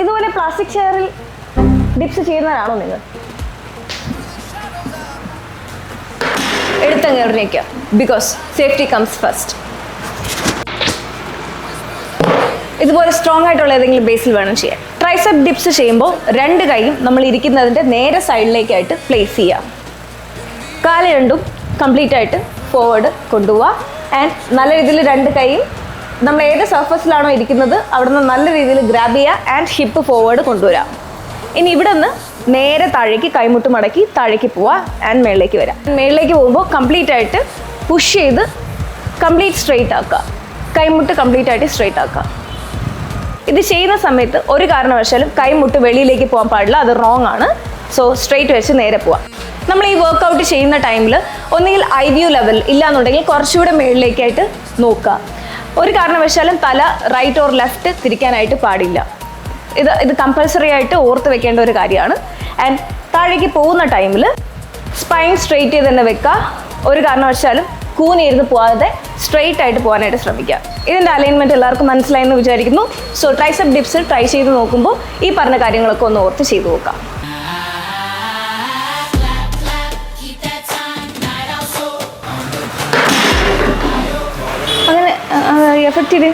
ഇതുപോലെ പ്ലാസ്റ്റിക് ചെയറിൽ ഡിപ്സ് ചെയ്യുന്നവരാണോ നിങ്ങൾ? എടുത്തങ്ങ് എറിഞ്ഞേക്കുക. Because safety comes first. ഇതുപോലെ സ്ട്രോങ് ആയിട്ടുള്ള ഏതെങ്കിലും ബേസിൽ വേണം ചെയ്യാൻ. ട്രൈസെപ്പ് ഡിപ്സ് ചെയ്യുമ്പോൾ രണ്ട് കൈയും നമ്മൾ ഇരിക്കുന്നതിൻ്റെ നേരെ സൈഡിലേക്കായിട്ട് പ്ലേസ് ചെയ്യാം. കാല് രണ്ടും കംപ്ലീറ്റ് ആയിട്ട് ഫോർവേഡ് കൊണ്ടുപോവുക. ആൻഡ് നല്ല രീതിയിൽ രണ്ട് കൈയും നമ്മൾ ഏത് സർഫസിലാണോ ഇരിക്കുന്നത് അവിടെ നിന്ന് നല്ല രീതിയിൽ ഗ്രാബ് ചെയ്യുക. ആൻഡ് ഹിപ്പ് ഫോർവേഡ് കൊണ്ടുവരാം. ഇനി ഇവിടെ നിന്ന് നേരെ താഴേക്ക് കൈമുട്ട് മടക്കി താഴേക്ക് പോവുക. ആൻഡ് മേളിലേക്ക് വരാം. മേളിലേക്ക് പോകുമ്പോൾ കംപ്ലീറ്റ് ആയിട്ട് പുഷ് ചെയ്ത് കംപ്ലീറ്റ് സ്ട്രെയിറ്റ് ആക്കുക. കൈമുട്ട് കംപ്ലീറ്റ് ആയിട്ട് സ്ട്രെയിറ്റ് ആക്കുക. ഇത് ചെയ്യുന്ന സമയത്ത് ഒരു കാരണവശാലും കൈമുട്ട് വെളിയിലേക്ക് പോകാൻ പാടില്ല. അത് റോങ് ആണ്. സോ സ്ട്രെയിറ്റ് വെച്ച് നേരെ പോവാം. നമ്മൾ ഈ വർക്കൗട്ട് ചെയ്യുന്ന ടൈമിൽ ഒന്നുകിൽ ഐ വ്യൂ ലെവൽ ഇല്ലാന്നുണ്ടെങ്കിൽ കുറച്ചുകൂടെ മേളിലേക്കായിട്ട് നോക്കുക. ഒരു കാരണവശാലും തല റൈറ്റ് ഓർ ലെഫ്റ്റ് തിരിക്കാനായിട്ട് പാടില്ല. ഇത് കമ്പൽസറി ആയിട്ട് ഓർത്ത് വെക്കേണ്ട ഒരു കാര്യമാണ്. ആൻഡ് താഴേക്ക് പോകുന്ന ടൈമിൽ സ്പൈൻ സ്ട്രെയിറ്റ് ചെയ്ത് തന്നെ വെക്കുക. ഒരു കാരണവശാലും കൂനിരുന്ന് പോകാതെ സ്ട്രെയിറ്റ് ആയിട്ട് പോകാനായിട്ട് ശ്രമിക്കുക. ഇതിൻ്റെ അലൈൻമെൻറ്റ് എല്ലാവർക്കും മനസ്സിലായെന്ന് വിചാരിക്കുന്നു. സോ ട്രൈസെപ്പ് ഡിപ്സ് ട്രൈ ചെയ്ത് നോക്കുമ്പോൾ ഈ പറഞ്ഞ കാര്യങ്ങളൊക്കെ ഒന്ന് ഓർത്ത് ചെയ്ത് നോക്കാം. അങ്ങനെ എഫക്റ്റ് ചെയ്ത്